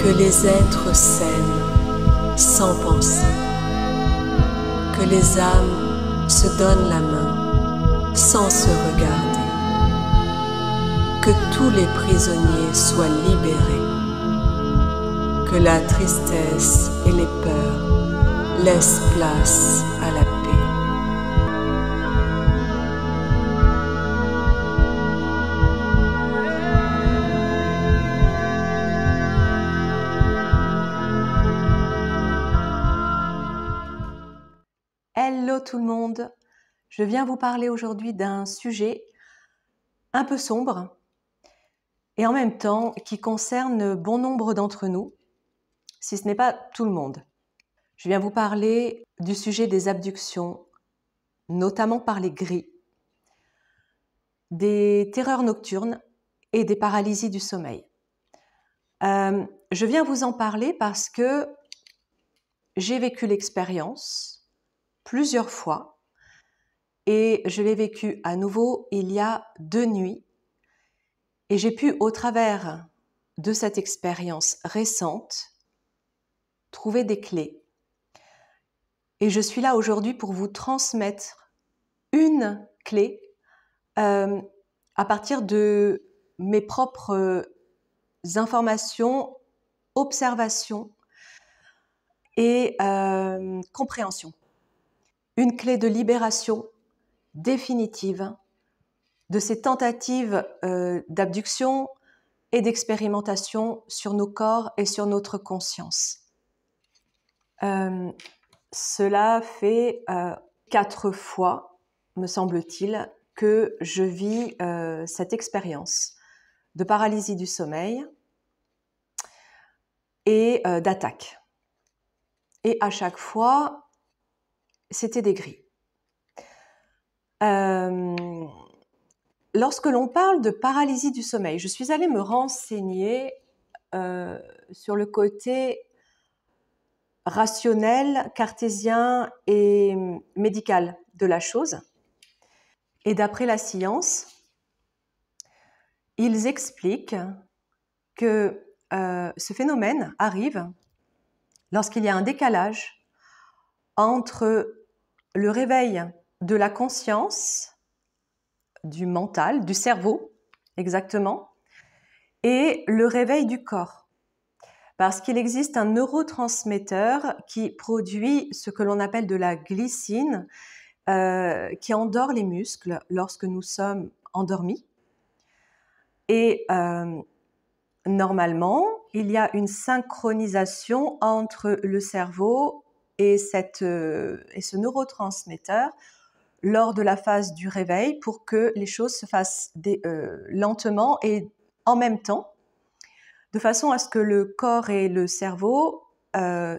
Que les êtres s'aiment sans penser, que les âmes se donnent la main sans se regarder, que tous les prisonniers soient libérés, que la tristesse et les peurs laissent place à la paix. Hello tout le monde, je viens vous parler aujourd'hui d'un sujet un peu sombre et en même temps qui concerne bon nombre d'entre nous, si ce n'est pas tout le monde. Je viens vous parler du sujet des abductions, notamment par les gris, des terreurs nocturnes et des paralysies du sommeil. Je viens vous en parler parce que j'ai vécu l'expérience plusieurs fois et je l'ai vécu à nouveau il y a 2 nuits et j'ai pu au travers de cette expérience récente trouver des clés et je suis là aujourd'hui pour vous transmettre une clé à partir de mes propres informations, observations et compréhension. Une clé de libération définitive de ces tentatives d'abduction et d'expérimentation sur nos corps et sur notre conscience. Cela fait 4 fois, me semble-t-il, que je vis cette expérience de paralysie du sommeil et d'attaque. Et à chaque fois, c'était des gris. Lorsque l'on parle de paralysie du sommeil, je suis allée me renseigner sur le côté rationnel, cartésien et médical de la chose. Et d'après la science, ils expliquent que ce phénomène arrive lorsqu'il y a un décalage entre le réveil de la conscience, du mental, du cerveau, exactement, et le réveil du corps. Parce qu'il existe un neurotransmetteur qui produit ce que l'on appelle de la glycine, qui endort les muscles lorsque nous sommes endormis. Et normalement, il y a une synchronisation entre le cerveau et ce neurotransmetteur lors de la phase du réveil pour que les choses se fassent lentement et en même temps, de façon à ce que le corps et le cerveau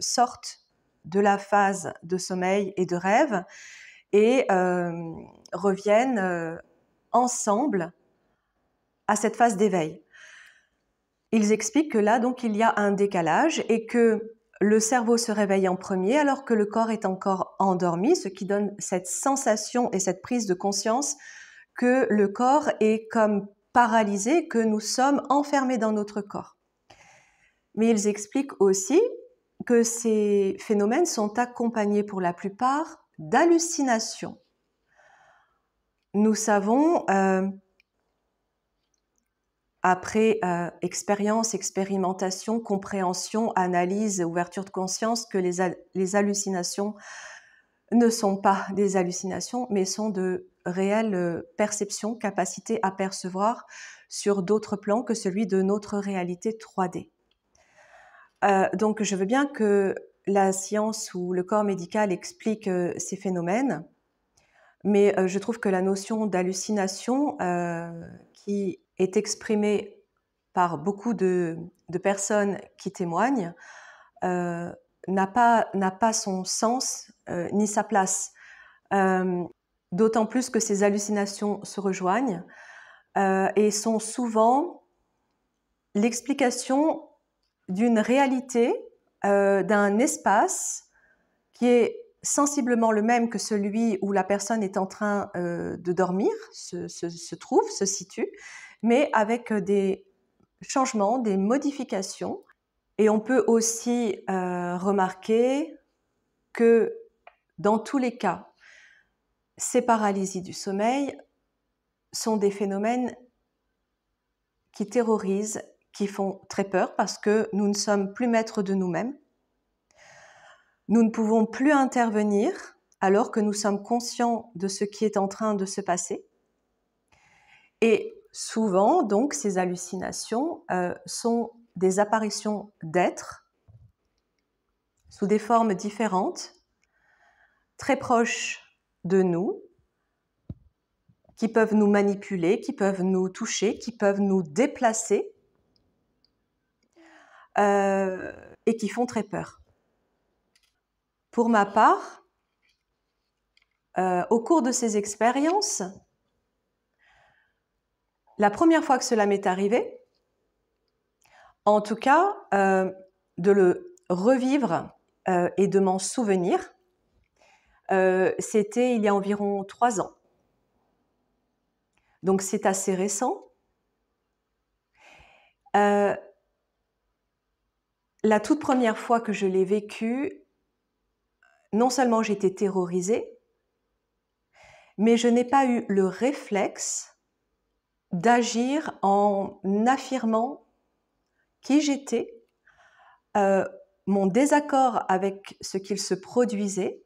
sortent de la phase de sommeil et de rêve et reviennent ensemble à cette phase d'éveil. Ils expliquent que là, donc, il y a un décalage et que le cerveau se réveille en premier alors que le corps est encore endormi, ce qui donne cette sensation et cette prise de conscience que le corps est comme paralysé, que nous sommes enfermés dans notre corps. Mais ils expliquent aussi que ces phénomènes sont accompagnés pour la plupart d'hallucinations. Nous savons, après expérience, expérimentation, compréhension, analyse, ouverture de conscience, que les hallucinations ne sont pas des hallucinations, mais sont de réelles perceptions, capacités à percevoir sur d'autres plans que celui de notre réalité 3D. Donc je veux bien que la science ou le corps médical explique ces phénomènes, mais je trouve que la notion d'hallucination qui est exprimée par beaucoup de personnes qui témoignent n'a pas son sens ni sa place. D'autant plus que ces hallucinations se rejoignent et sont souvent l'explication d'une réalité, d'un espace qui est sensiblement le même que celui où la personne est en train de dormir, se trouve, se situe, mais avec des changements, des modifications Et on peut aussi remarquer que dans tous les cas, ces paralysies du sommeil sont des phénomènes qui terrorisent, qui font très peur parce que nous ne sommes plus maîtres de nous-mêmes. Nous ne pouvons plus intervenir alors que nous sommes conscients de ce qui est en train de se passer. Et souvent, donc, ces hallucinations sont des apparitions d'êtres sous des formes différentes, très proches de nous, qui peuvent nous manipuler, qui peuvent nous toucher, qui peuvent nous déplacer et qui font très peur. Pour ma part, au cours de ces expériences, la première fois que cela m'est arrivé, en tout cas, de le revivre et de m'en souvenir, c'était il y a environ 3 ans. Donc c'est assez récent. La toute première fois que je l'ai vécu, non seulement j'étais terrorisée, mais je n'ai pas eu le réflexe d'agir en affirmant qui j'étais, mon désaccord avec ce qu'il se produisait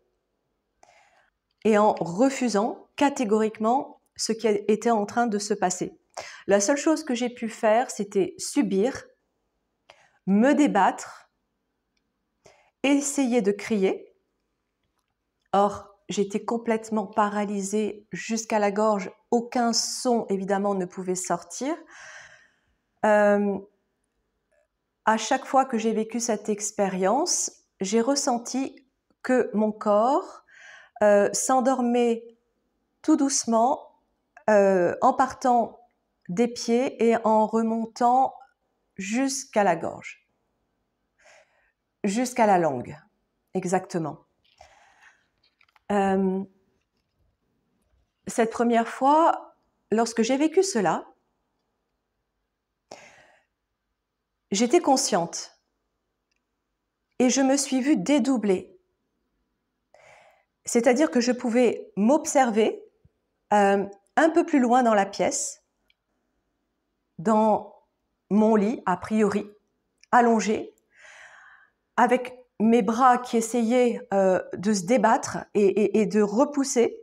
et en refusant catégoriquement ce qui était en train de se passer. La seule chose que j'ai pu faire, c'était subir, me débattre, essayer de crier. Or, j'étais complètement paralysée jusqu'à la gorge. Aucun son, évidemment, ne pouvait sortir. À chaque fois que j'ai vécu cette expérience, j'ai ressenti que mon corps s'endormait tout doucement en partant des pieds et en remontant jusqu'à la gorge, jusqu'à la langue, exactement. Cette première fois, lorsque j'ai vécu cela, j'étais consciente et je me suis vue dédoubler. C'est-à-dire que je pouvais m'observer un peu plus loin dans la pièce, dans mon lit, a priori, allongée, avec mes bras qui essayaient de se débattre et de repousser.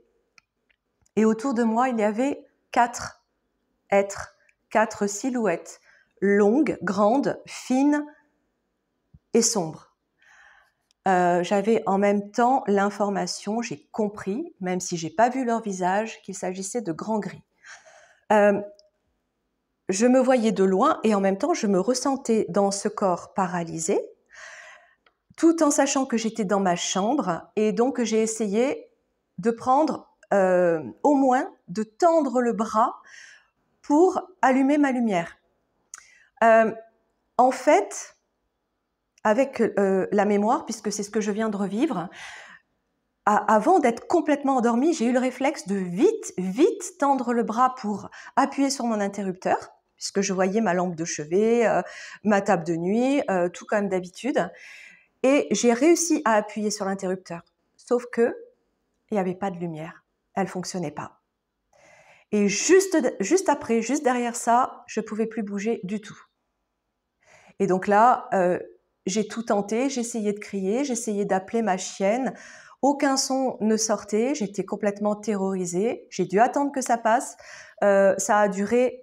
Et autour de moi, il y avait 4 êtres, 4 silhouettes, longues, grandes, fines et sombres. J'avais en même temps l'information, j'ai compris, même si j'ai pas vu leur visage, qu'il s'agissait de grands gris. Je me voyais de loin et en même temps, je me ressentais dans ce corps paralysé, tout en sachant que j'étais dans ma chambre et donc j'ai essayé de prendre, au moins, de tendre le bras pour allumer ma lumière. En fait, avec la mémoire, puisque c'est ce que je viens de revivre, avant d'être complètement endormie, j'ai eu le réflexe de vite tendre le bras pour appuyer sur mon interrupteur, puisque je voyais ma lampe de chevet, ma table de nuit, tout comme d'habitude. Et j'ai réussi à appuyer sur l'interrupteur. Sauf que il n'y avait pas de lumière. Elle ne fonctionnait pas. Et juste après, juste derrière ça, je ne pouvais plus bouger du tout. Et donc là, j'ai tout tenté, j'essayais de crier, j'essayais d'appeler ma chienne. Aucun son ne sortait, j'étais complètement terrorisée. J'ai dû attendre que ça passe. Ça a duré,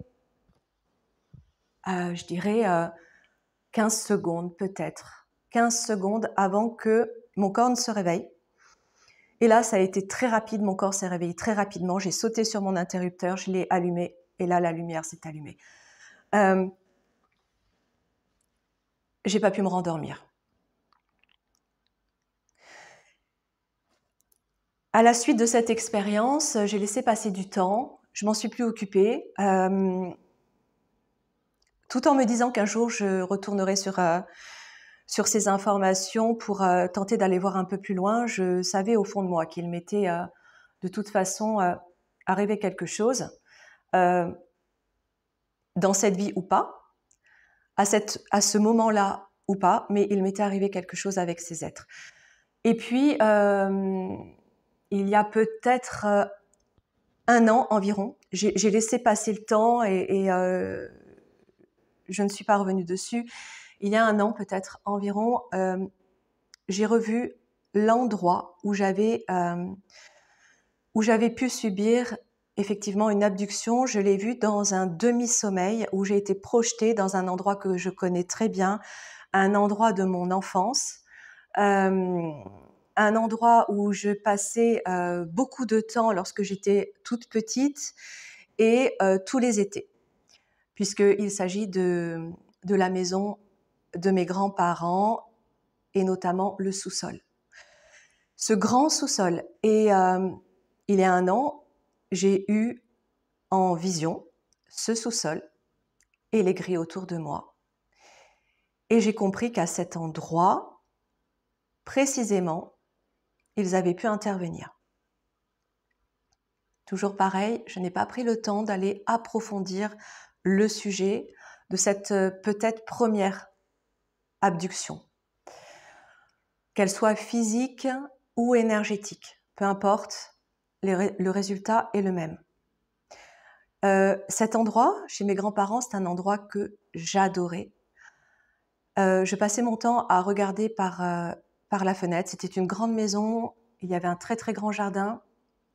je dirais, 15 secondes peut-être. 15 secondes avant que mon corps ne se réveille. Et là, ça a été très rapide, mon corps s'est réveillé très rapidement. J'ai sauté sur mon interrupteur, je l'ai allumé et là, la lumière s'est allumée. J'ai pas pu me rendormir. À la suite de cette expérience, j'ai laissé passer du temps, je m'en suis plus occupée, tout en me disant qu'un jour je retournerai sur ces informations pour tenter d'aller voir un peu plus loin. Je savais au fond de moi qu'il m'était de toute façon arrivé quelque chose, dans cette vie ou pas. À ce moment-là ou pas, mais il m'était arrivé quelque chose avec ces êtres. Et puis, il y a peut-être 1 an environ, j'ai laissé passer le temps et je ne suis pas revenue dessus. Il y a 1 an peut-être environ, j'ai revu l'endroit où j'avais pu subir effectivement une abduction. Je l'ai vu dans un demi-sommeil où j'ai été projetée dans un endroit que je connais très bien, un endroit de mon enfance, un endroit où je passais beaucoup de temps lorsque j'étais toute petite et tous les étés, puisqu'il s'agit de la maison de mes grands-parents et notamment le sous-sol. Ce grand sous-sol. Et il y a 1 an, j'ai eu en vision ce sous-sol et les grilles autour de moi. Et j'ai compris qu'à cet endroit, précisément, ils avaient pu intervenir. Toujours pareil, je n'ai pas pris le temps d'aller approfondir le sujet de cette peut-être première abduction. Qu'elle soit physique ou énergétique, peu importe, le résultat est le même. Cet endroit, chez mes grands-parents, c'est un endroit que j'adorais. Je passais mon temps à regarder par la fenêtre. C'était une grande maison, il y avait un très très grand jardin,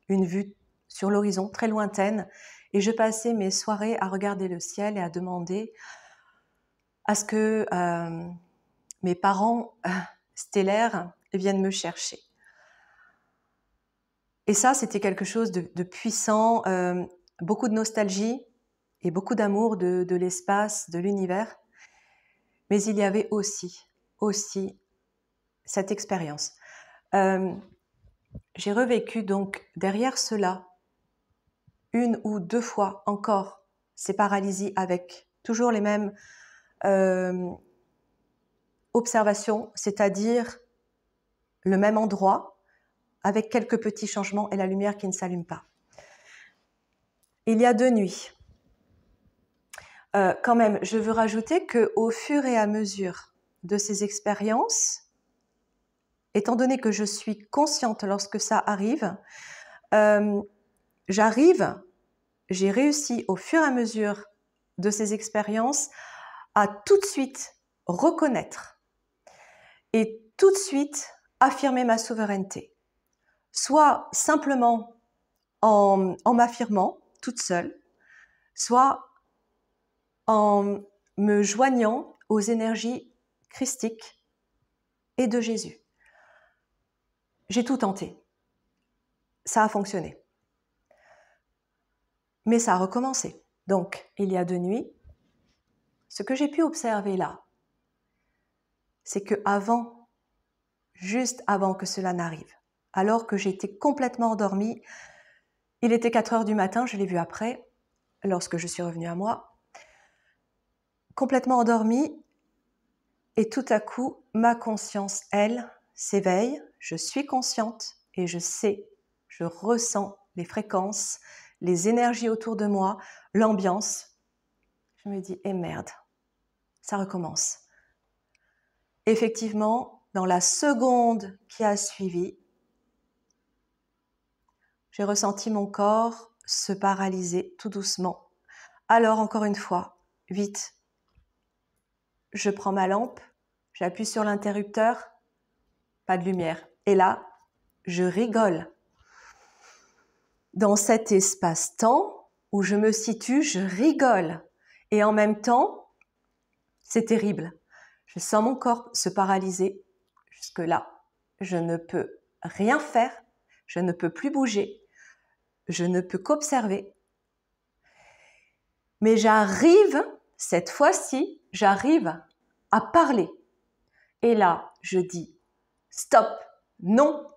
une vue sur l'horizon très lointaine, et je passais mes soirées à regarder le ciel et à demander à ce que mes parents stellaires viennent me chercher. Et ça, c'était quelque chose de puissant, beaucoup de nostalgie et beaucoup d'amour de l'espace, de l'univers. Mais il y avait aussi cette expérience. J'ai revécu donc derrière cela 1 ou 2 fois encore ces paralysies avec toujours les mêmes observations, c'est-à-dire le même endroit avec quelques petits changements et la lumière qui ne s'allume pas. Il y a 2 nuits. Quand même, je veux rajouter qu'au fur et à mesure de ces expériences, étant donné que je suis consciente lorsque ça arrive, j'ai réussi au fur et à mesure de ces expériences à tout de suite reconnaître et tout de suite affirmer ma souveraineté. Soit simplement en m'affirmant toute seule, soit en me joignant aux énergies christiques et de Jésus. J'ai tout tenté. Ça a fonctionné. Mais ça a recommencé. Donc, il y a 2 nuits, ce que j'ai pu observer là, c'est que juste avant que cela n'arrive, alors que j'étais complètement endormie, il était 4 heures du matin, je l'ai vu après, lorsque je suis revenue à moi, complètement endormie, et tout à coup, ma conscience, elle, s'éveille, je suis consciente et je sais, je ressens les fréquences, les énergies autour de moi, l'ambiance. Je me dis, merde, ça recommence. Effectivement, dans la seconde qui a suivi, j'ai ressenti mon corps se paralyser tout doucement. Alors, encore une fois, vite, je prends ma lampe, j'appuie sur l'interrupteur, pas de lumière. Et là, je rigole. Dans cet espace-temps où je me situe, je rigole. Et en même temps, c'est terrible. Je sens mon corps se paralyser. Jusque-là, je ne peux rien faire, je ne peux plus bouger, je ne peux qu'observer. Mais cette fois-ci, j'arrive à parler. Et là, je dis, stop, non,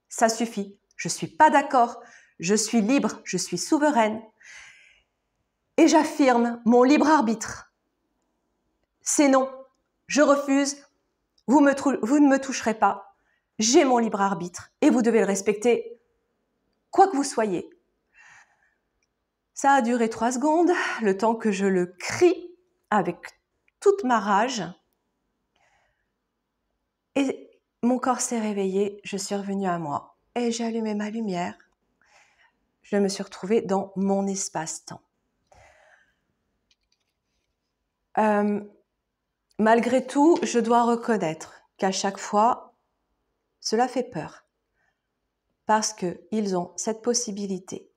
ça suffit, je ne suis pas d'accord, je suis libre, je suis souveraine. Et j'affirme mon libre arbitre. C'est non, je refuse, vous ne me toucherez pas. J'ai mon libre arbitre et vous devez le respecter, quoi que vous soyez. Ça a duré 3 secondes, le temps que je le crie avec toute ma rage. Et mon corps s'est réveillé, je suis revenue à moi et j'ai allumé ma lumière. Je me suis retrouvée dans mon espace-temps. Malgré tout, je dois reconnaître qu'à chaque fois, cela fait peur. Parce qu'ils ont cette possibilité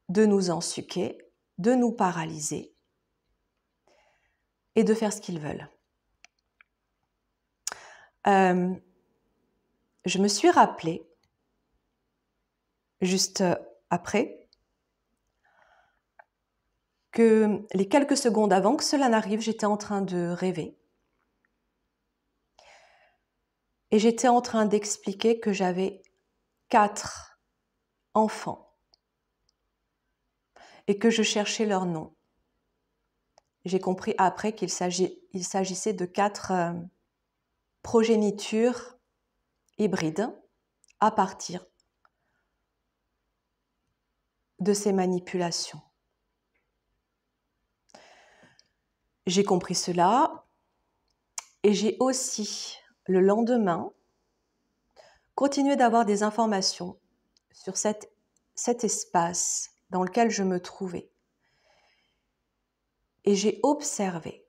de nous ensuquer, de nous paralyser et de faire ce qu'ils veulent. Je me suis rappelé, juste après, que les quelques secondes avant que cela n'arrive, j'étais en train de rêver. Et j'étais en train d'expliquer que j'avais 4 enfants et que je cherchais leur nom. J'ai compris après qu'il s'agissait de 4 progénitures hybrides à partir de ces manipulations. J'ai compris cela et j'ai aussi, le lendemain, continué d'avoir des informations sur cet espace dans lequel je me trouvais. Et j'ai observé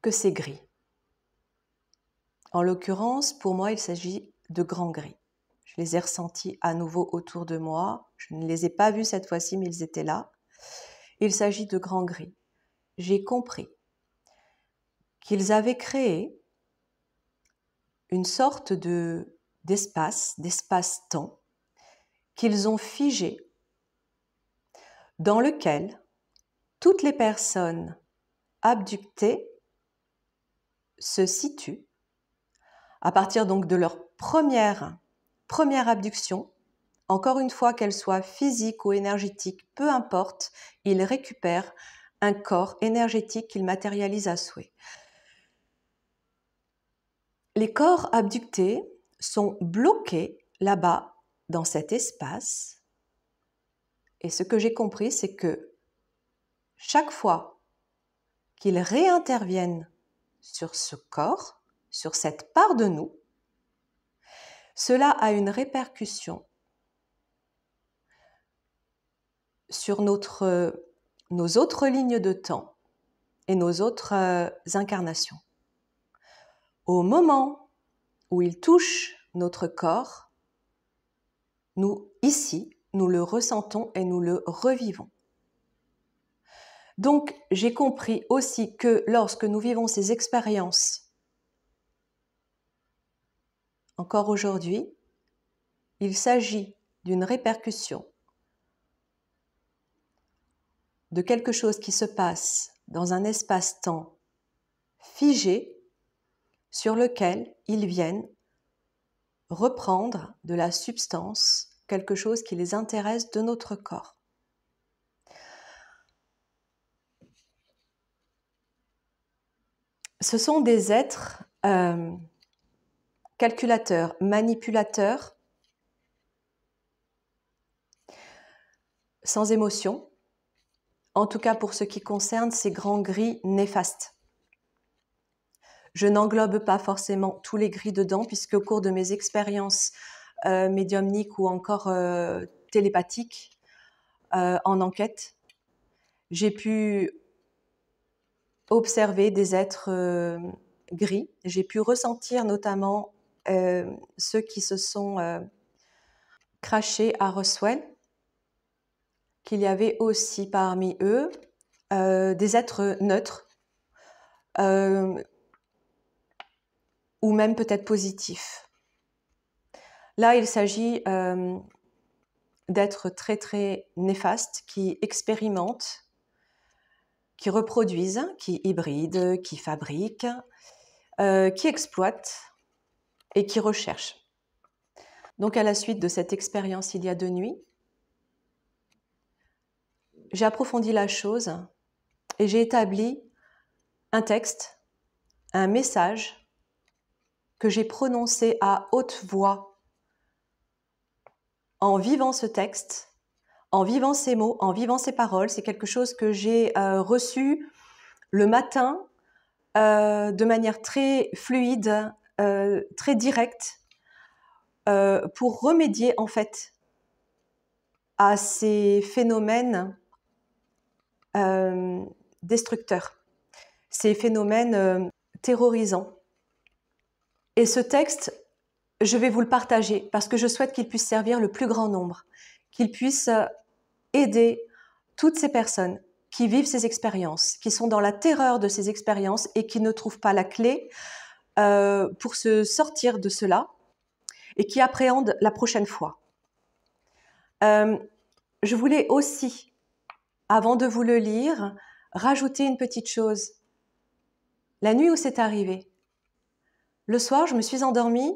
que c'est gris. En l'occurrence, pour moi, il s'agit de grands gris. Je les ai ressentis à nouveau autour de moi. Je ne les ai pas vus cette fois-ci, mais ils étaient là. Il s'agit de grands gris. J'ai compris qu'ils avaient créé une sorte d'espace-temps qu'ils ont figé, dans lequel toutes les personnes abductées se situent à partir donc de leur première abduction. Encore une fois, qu'elle soit physique ou énergétique, peu importe, ils récupèrent un corps énergétique qu'ils matérialisent à souhait. Les corps abductés sont bloqués là-bas, dans cet espace. Et ce que j'ai compris, c'est que chaque fois qu'ils réinterviennent sur ce corps, sur cette part de nous, cela a une répercussion sur nos autres lignes de temps et nos autres incarnations. Au moment où ils touchent notre corps, nous, ici, nous le ressentons et nous le revivons. Donc, j'ai compris aussi que lorsque nous vivons ces expériences, encore aujourd'hui, il s'agit d'une répercussion de quelque chose qui se passe dans un espace-temps figé sur lequel ils viennent reprendre de la substance, quelque chose qui les intéresse de notre corps. Ce sont des êtres calculateurs, manipulateurs, sans émotion, en tout cas pour ce qui concerne ces grands gris néfastes. Je n'englobe pas forcément tous les gris dedans, puisque au cours de mes expériences médiumniques ou encore télépathiques en enquête, j'ai pu observer des êtres gris. J'ai pu ressentir notamment ceux qui se sont crachés à Roswell, qu'il y avait aussi parmi eux des êtres neutres ou même peut-être positifs. Là, il s'agit d'êtres très très néfastes qui expérimentent, qui reproduisent, qui hybrident, qui fabriquent, qui exploitent et qui recherchent. Donc à la suite de cette expérience il y a 2 nuits, j'ai approfondi la chose et j'ai établi un texte, un message que j'ai prononcé à haute voix en vivant ce texte, en vivant ces mots, en vivant ces paroles. C'est quelque chose que j'ai reçu le matin de manière très fluide, très directe, pour remédier en fait à ces phénomènes destructeurs, ces phénomènes terrorisants. Et ce texte, je vais vous le partager parce que je souhaite qu'il puisse servir le plus grand nombre, qu'il puisse aider toutes ces personnes qui vivent ces expériences, qui sont dans la terreur de ces expériences et qui ne trouvent pas la clé pour se sortir de cela et qui appréhendent la prochaine fois. Je voulais aussi, avant de vous le lire, rajouter une petite chose. La nuit où c'est arrivé, le soir, je me suis endormie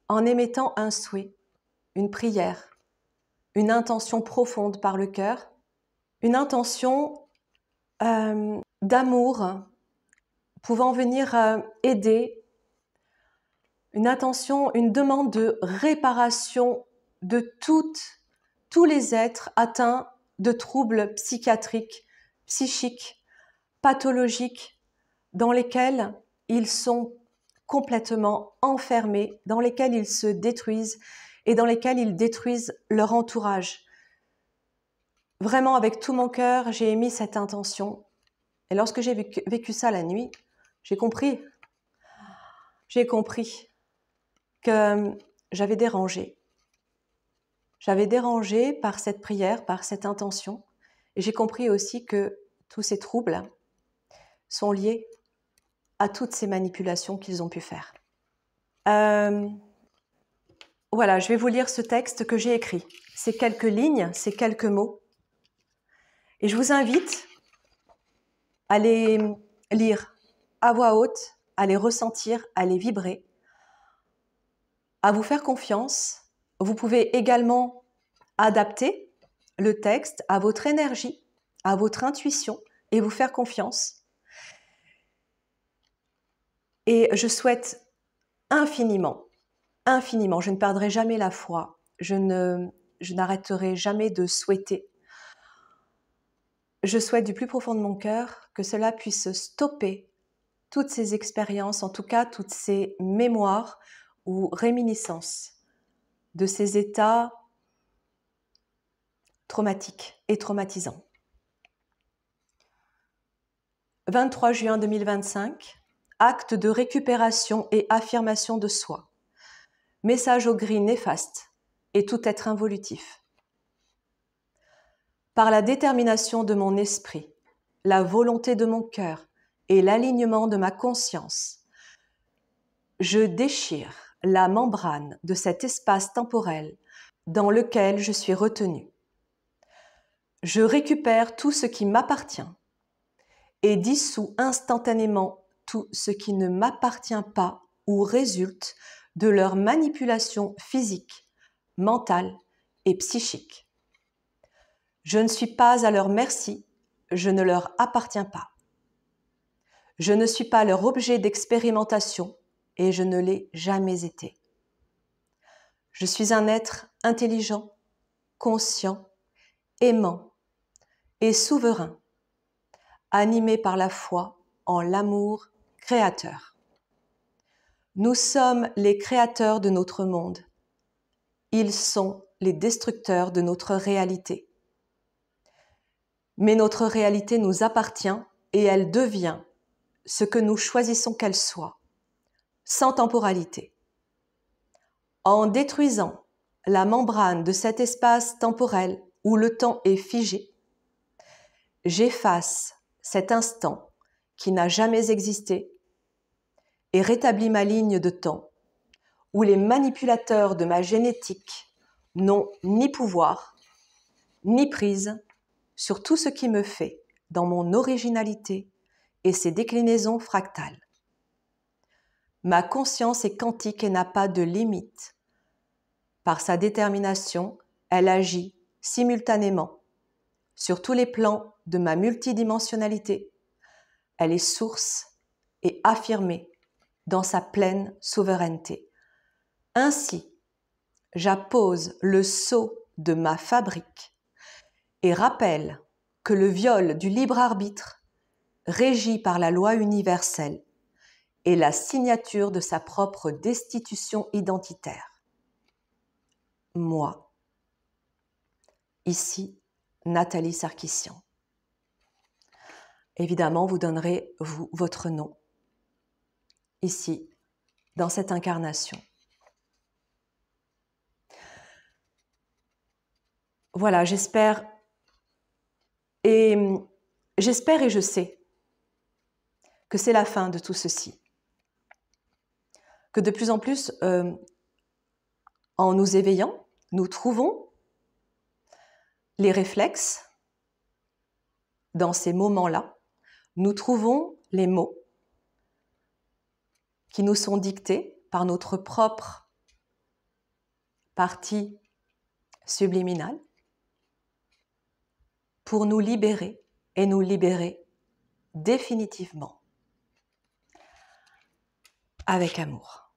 en émettant un souhait, une prière, une intention profonde par le cœur, une intention d'amour pouvant venir aider, une intention, une demande de réparation de tous les êtres atteints de troubles psychiatriques, psychiques, pathologiques, dans lesquels ils sont complètement enfermés, dans lesquels ils se détruisent et dans lesquels ils détruisent leur entourage. Vraiment, avec tout mon cœur, j'ai émis cette intention. Et lorsque j'ai vécu ça la nuit, j'ai compris que j'avais dérangé. J'avais dérangé par cette prière, par cette intention. Et j'ai compris aussi que tous ces troubles sont liés à toutes ces manipulations qu'ils ont pu faire. Voilà, je vais vous lire ce texte que j'ai écrit. Ces quelques lignes, ces quelques mots. Et je vous invite à les lire à voix haute, à les ressentir, à les vibrer, à vous faire confiance. Vous pouvez également adapter le texte à votre énergie, à votre intuition et vous faire confiance. Et je souhaite infiniment, je ne perdrai jamais la foi, je n'arrêterai jamais de souhaiter. Je souhaite du plus profond de mon cœur que cela puisse stopper toutes ces expériences, en tout cas toutes ces mémoires ou réminiscences de ces états traumatiques et traumatisants. 23 juin 2025, acte de récupération et affirmation de soi. Message au gris néfaste et tout être involutif. Par la détermination de mon esprit, la volonté de mon cœur et l'alignement de ma conscience, je déchire la membrane de cet espace temporel dans lequel je suis retenu. Je récupère tout ce qui m'appartient et dissous instantanément tout ce qui ne m'appartient pas ou résulte de leur manipulation physique, mentale et psychique. Je ne suis pas à leur merci, je ne leur appartiens pas. Je ne suis pas leur objet d'expérimentation et je ne l'ai jamais été. Je suis un être intelligent, conscient, aimant et souverain, animé par la foi en l'amour créateur. Nous sommes les créateurs de notre monde. Ils sont les destructeurs de notre réalité. Mais notre réalité nous appartient et elle devient ce que nous choisissons qu'elle soit, sans temporalité. En détruisant la membrane de cet espace temporel où le temps est figé, j'efface cet instant qui n'a jamais existé et rétablis ma ligne de temps où les manipulateurs de ma génétique n'ont ni pouvoir, ni prise sur tout ce qui me fait dans mon originalité et ses déclinaisons fractales. Ma conscience est quantique et n'a pas de limite. Par sa détermination, elle agit simultanément sur tous les plans de ma multidimensionnalité. Elle est source et affirmée dans sa pleine souveraineté. Ainsi, j'appose le sceau de ma fabrique et rappelle que le viol du libre arbitre, régi par la loi universelle, et la signature de sa propre destitution identitaire. Moi. Ici, Nathalie Sarkissian. Évidemment, vous donnerez, vous, votre nom, ici, dans cette incarnation. Voilà, j'espère et je sais que c'est la fin de tout ceci. Que de plus en plus, en nous éveillant, nous trouvons les réflexes dans ces moments-là. Nous trouvons les mots qui nous sont dictés par notre propre partie subliminale pour nous libérer et nous libérer définitivement avec amour.